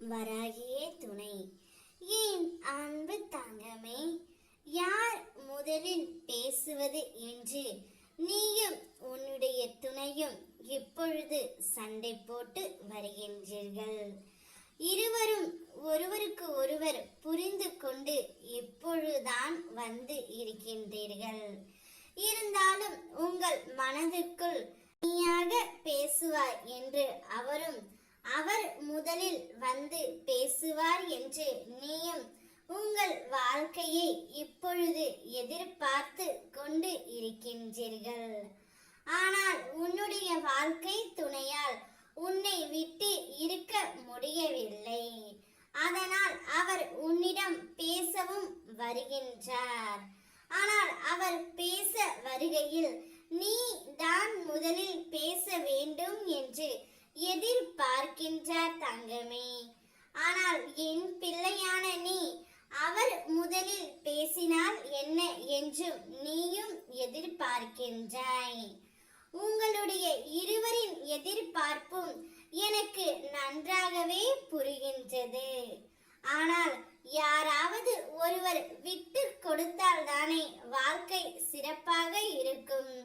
வராகியே துணை. ஏன் அன்பு தங்கமே, யார் முதலில் பேசுவது என்று நீயும் உன்னுடைய துணையும் இப்பொழுது சண்டை போட்டு வருகின்றீர்கள். இருவரும் ஒருவருக்கு ஒருவர் புரிந்து கொண்டு இப்பொழுதுதான் வந்து இருக்கின்றீர்கள். இருந்தாலும் உங்கள் மனதுக்குள் நீயாக பேசுவார் என்று அவரும், அவர் முதலில் வந்து பேசுவார் என்று நீயும் உங்கள் வாழ்க்கையை இப்பொழுது எதிர்பார்த்து கொண்டு இருக்கின்றீர்கள். ஆனால் உன்னுடைய வாழ்க்கை துணையால் உன்னை விட்டு இருக்க முடியவில்லை. அதனால் அவர் உன்னிடம் பேசவும் வருகின்றார். ஆனால் அவர் பேச வருகையில் நீ தான் முதலில் பேச வேண்டும் என்று எதிர்பார்க்கின்றார் தங்கமே. ஆனால் என் பிள்ளையான நீ அவர் முதலில் பேசினால் என்ன என்றும் நீயும் எதிர்பார்க்கின்றாய். உங்களுடைய இருவரின் எதிர்பார்ப்பும் எனக்கு நன்றாகவே புரிகின்றது. ஆனால் யாராவது ஒருவர் விட்டு கொடுத்தால் தானே வாழ்க்கை சிறப்பாக இருக்கும்.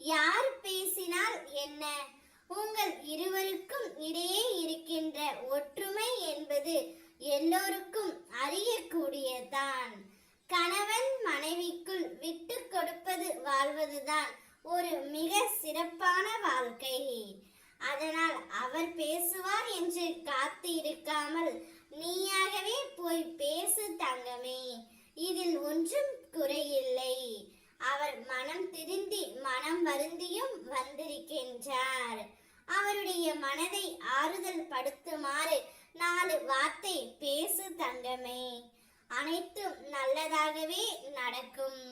யார் பேசினால் என்ன? உங்கள் இருவருக்கும் இடையே இருக்கின்ற ஒற்றுமை என்பது எல்லோருக்கும் அறியக்கூடியதான். கணவன் மனைவிக்குள் விட்டு கொடுப்பது வாழ்வதுதான் ஒரு மிக சிறப்பான வாழ்க்கை. அதனால் அவர் பேசுவார் என்று காத்து இருக்காமல் நீயாகவே போய் பேசு தங்கமே. இதில் ஒன்றும் குறையில்லை. அவர் மனம் திருந்தி மனம் வருந்தியும் வந்திருக்கின்றார். அவருடைய மனதை ஆறுதல் படுத்துமாறு 4 வார்த்தை பேசு தங்கமே. அனைத்தும் நல்லதாகவே நடக்கும்.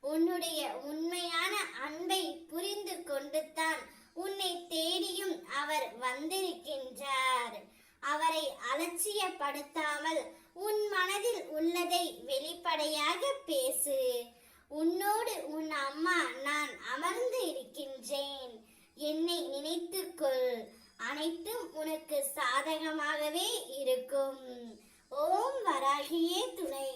உன்னுடைய உண்மையான அன்பை புரிந்து கொண்டுதான் உன்னை தேடியும் அவர் வந்திருக்கின்றார். அவரை அலட்சியப்படுத்தாமல் உன் மனதில் உள்ளதை வெளிப்படையாக பேசு. உன்னோடு உன் அம்மா நான் அமர்ந்து இருக்கின்றேன். என்னை நினைத்துக்கொள். அனைத்தும் உனக்கு சாதகமாகவே இருக்கும். ஓம் வராகியே துணை.